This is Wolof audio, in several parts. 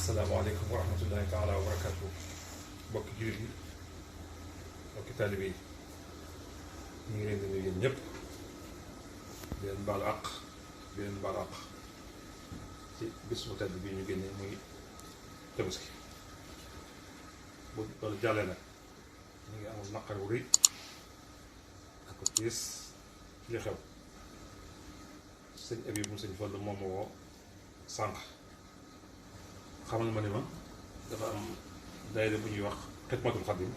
asalaamaaleykum wa rahmatullahi taala wa barakatuh. Mbokki jullit yi mbokki taalibe yi ñu ngi leen di nuyu yéen ñëpp di leen baalu àq di leen baalu àq ci bis bu tedd bii ñu génne muy Tabaski. Bu loolu jàllee nag ñu ngi amul naqar wu rëy ak ko tiis li xew. Sëñ Abib mu sëñ Fallu moom moo sànq xamal ma ni ma dafa am daayira bu ñuy wax Xidmatul Xadim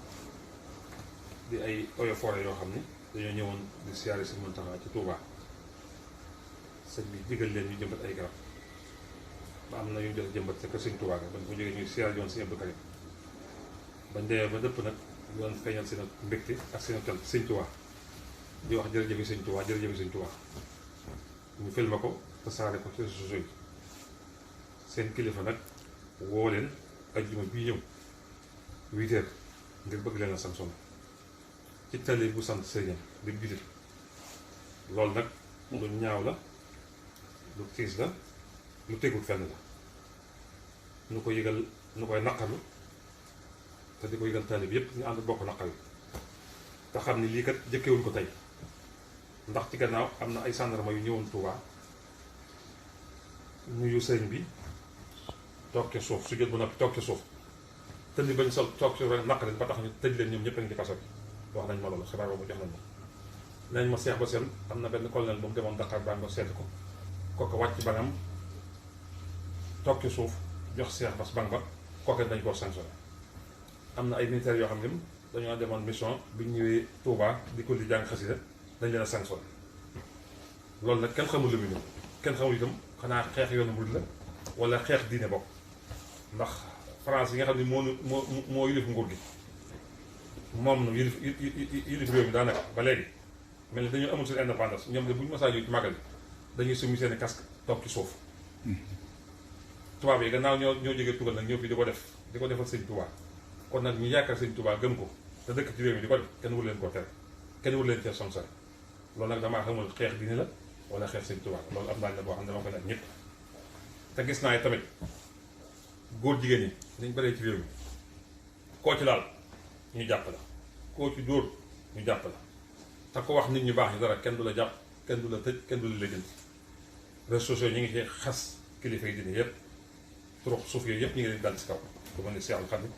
di ay eaux et forêt yoo xam ni dañoo ñëwoon di siyaare si Muntaxa ci Touba. sëñ bi digal leen ñu jëmbat ay garab ba am na ñu jël jëmbat sa kër sëñ Touba ga bañ ko jógee ñuy siyaare yoon sëñ Abdou Karim bañ demee ba dëpp nag yoon feeñal seen mbégte ak seen cant sëñ Touba di wax jërëjëf sëñ Touba jërëjëf sëñ Touba. ñu filmé ko tasaare ko ci réseaux sociaux yi seen kilifa nag woo leen ajjuma bii ñëw 8 heures ngir bëgg leen a sanctionné ci tali bu sant sëriñam di jullit. loolu nag lu ñaaw la lu tiis la lu tegul fenn la ñu ko yëgal ñu koy naqarlu te di ko yëgal taalib yépp ñu ànd bokk naqar yi te xam ni lii kat jëkkewuñ ko tey. ndax ci gannaaw am na ay gendarme yu ñëwoon Touba nuyu sëriñ bi toog ci suuf su jot bu noppi toog ci suuf te ni bañ sol toog ci suuf rek naqari ba tax ñu tëj leen ñoom ñëpp a ngi ci kaso bi wax nañ ma loolu xibaar boobu jox nañ ma. nañ ma seex ba seen am na benn colonel bu mu demoon Dakar baa nga seeti ko kooku wàcc bangam toog ci suuf jox seex bas bang ba kooku dañ koo sanctionné. am na ay militaires yoo xam ne dañoo demoon mission bi ñu ñëwee Touba di ko di jàng xasida dañ leen a sanctionné. loolu nag kenn xamul lu muy kenn xamul itam xanaa xeex yoonu murid la wala xeex diine bokk ndax France yi nga xam ne moo yilif nguur gi moom na yilif réew mi daanaka ba léegi mel ni dañoo amul seen indépendance ñoom de bu ñu masaa ñëw ci màggal dañuy summi seen i casque toog ci suuf. tubaab yi gannaaw ñoo jógee tugal nag ñëw fii di ko defal sëñ Touba kon nag ñu yaakaar sëñ Touba gëm ko te dëkk ci réew mi di ko def kenn wul leen koo tere kenn wul leen cee sanctionné. loolu nag damaa xamul xeex diine la wala xeex sëñ Touba loolu am laaj la boo xam ne dama koy laaj ñëpp. te gis naa tamit góor jigéen ñi dañ bëree ci réew mi koo ci laal ñu jàpp la koo ci dóor ñu jàpp la te ko wax nit ñu baax ñu dara kenn du la jàpp kenn du la tëj kenn du la lijjanti. réseaux sociaux ñu ngi ci xas kilifa yi diine yëpp turux suuf yooyu yëpp ñu ngi leen dal ci kaw ku mel ni Cheikh Al Khadim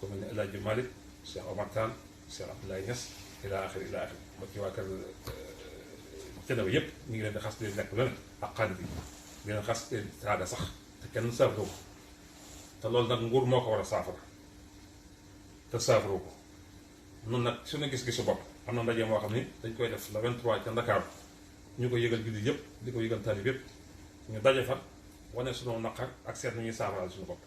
ku mel ni El Hadj Malick Cheikh Omar Tall Cheikh Abdoulaye Niass ila axiri ba ci waa kër Ceneba yëpp ñu ngi leen di xas di leen nekk lu ne ak xaalis bi di leen xas di leen saaga sax te kenn saafara ko te loolu nag nguur moo ko war a saafara te saafara ko noonu nag suñu gis-gisu bopp am na ndaje moo xam ni dañ koy def le 23 ca Ndakaaru ñu ko yëgal jullit yëpp di ko yëgal taalib yëpp ñu daje fa wane sunu naqar ak seet nu ñuy saafaraal suñu bopp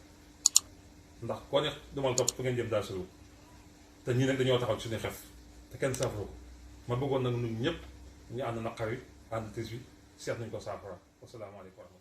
ndax koo ne dumal topp fu ngeen jëm daal sulu te ñii nag dañoo taxaw ci suñuy xef te kenn saafara ko ma bëggoon nag ñun ñëpp ñu ànd naqar wi ànd tis wi seet nañu ko saafara wasalaamaaleykum.